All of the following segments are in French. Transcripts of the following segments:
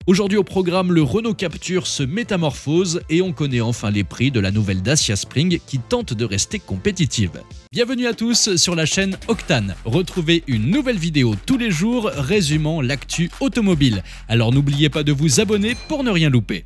Aujourd'hui au programme, le Renault Captur se métamorphose et on connaît enfin les prix de la nouvelle Dacia Spring qui tente de rester compétitive. Bienvenue à tous sur la chaîne Octane. Retrouvez une nouvelle vidéo tous les jours résumant l'actu automobile. Alors n'oubliez pas de vous abonner pour ne rien louper.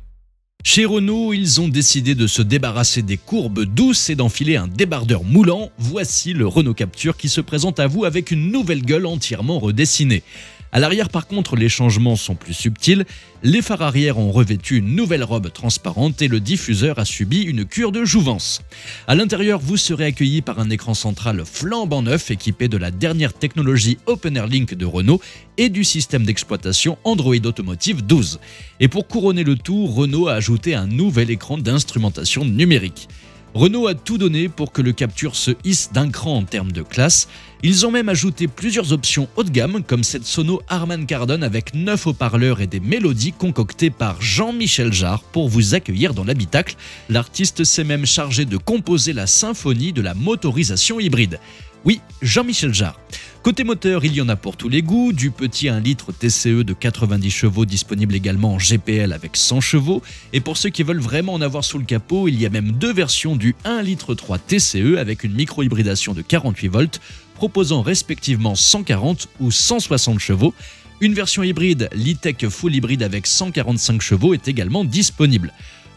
Chez Renault, ils ont décidé de se débarrasser des courbes douces et d'enfiler un débardeur moulant. Voici le Renault Captur qui se présente à vous avec une nouvelle gueule entièrement redessinée. À l'arrière par contre, les changements sont plus subtils. Les phares arrière ont revêtu une nouvelle robe transparente et le diffuseur a subi une cure de jouvence. À l'intérieur, vous serez accueilli par un écran central flambant neuf équipé de la dernière technologie Open Air Link de Renault et du système d'exploitation Android Automotive 12. Et pour couronner le tout, Renault a ajouté un nouvel écran d'instrumentation numérique. Renault a tout donné pour que le Captur se hisse d'un cran en termes de classe. Ils ont même ajouté plusieurs options haut de gamme comme cette sono Harman Kardon avec 9 haut-parleurs et des mélodies concoctées par Jean-Michel Jarre pour vous accueillir dans l'habitacle. L'artiste s'est même chargé de composer la symphonie de la motorisation hybride. Oui, Jean-Michel Jarre. Côté moteur, il y en a pour tous les goûts, du petit 1 litre TCE de 90 chevaux disponible également en GPL avec 100 chevaux. Et pour ceux qui veulent vraiment en avoir sous le capot, il y a même deux versions du 1 litre 3 TCE avec une micro-hybridation de 48 volts, proposant respectivement 140 ou 160 chevaux. Une version hybride, l'e-Tech Full Hybride avec 145 chevaux est également disponible.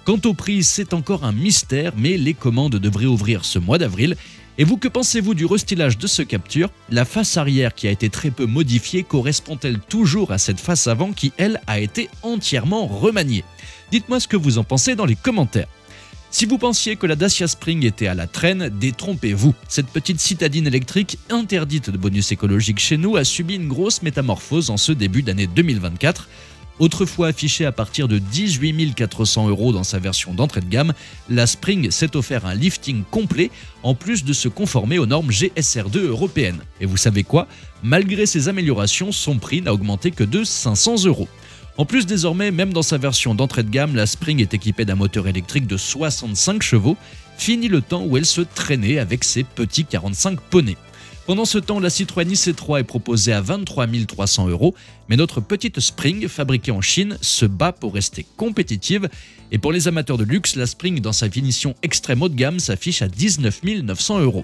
Quant au prix, c'est encore un mystère, mais les commandes devraient ouvrir ce mois d'avril. Et vous, que pensez-vous du restylage de ce Captur? La face arrière qui a été très peu modifiée correspond-elle toujours à cette face avant qui, elle, a été entièrement remaniée? Dites-moi ce que vous en pensez dans les commentaires. Si vous pensiez que la Dacia Spring était à la traîne, détrompez-vous. Cette petite citadine électrique, interdite de bonus écologique chez nous, a subi une grosse métamorphose en ce début d'année 2024. Autrefois affichée à partir de 18 400 € dans sa version d'entrée de gamme, la Spring s'est offert un lifting complet en plus de se conformer aux normes GSR2 européennes. Et vous savez quoi? Malgré ces améliorations, son prix n'a augmenté que de 500 €. En plus, désormais, même dans sa version d'entrée de gamme, la Spring est équipée d'un moteur électrique de 65 chevaux. Fini le temps où elle se traînait avec ses petits 45 poneys. Pendant ce temps, la Citroën IC3 est proposée à 23 300 €, mais notre petite Spring, fabriquée en Chine, se bat pour rester compétitive. Et pour les amateurs de luxe, la Spring, dans sa finition extrême haut de gamme, s'affiche à 19 900 €.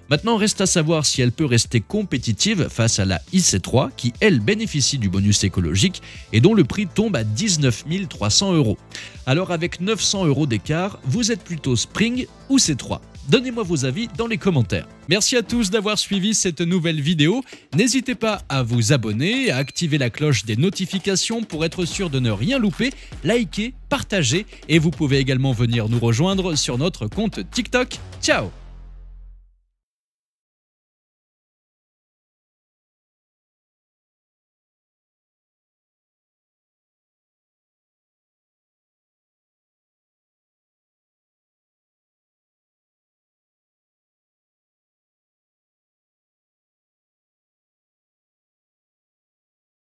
Maintenant, reste à savoir si elle peut rester compétitive face à la IC3, qui, elle, bénéficie du bonus écologique et dont le prix tombe à 19 300 €. Alors, avec 900 € d'écart, vous êtes plutôt Spring ou C3? Donnez-moi vos avis dans les commentaires. Merci à tous d'avoir suivi cette nouvelle vidéo. N'hésitez pas à vous abonner, à activer la cloche des notifications pour être sûr de ne rien louper, liker, partager et vous pouvez également venir nous rejoindre sur notre compte TikTok. Ciao!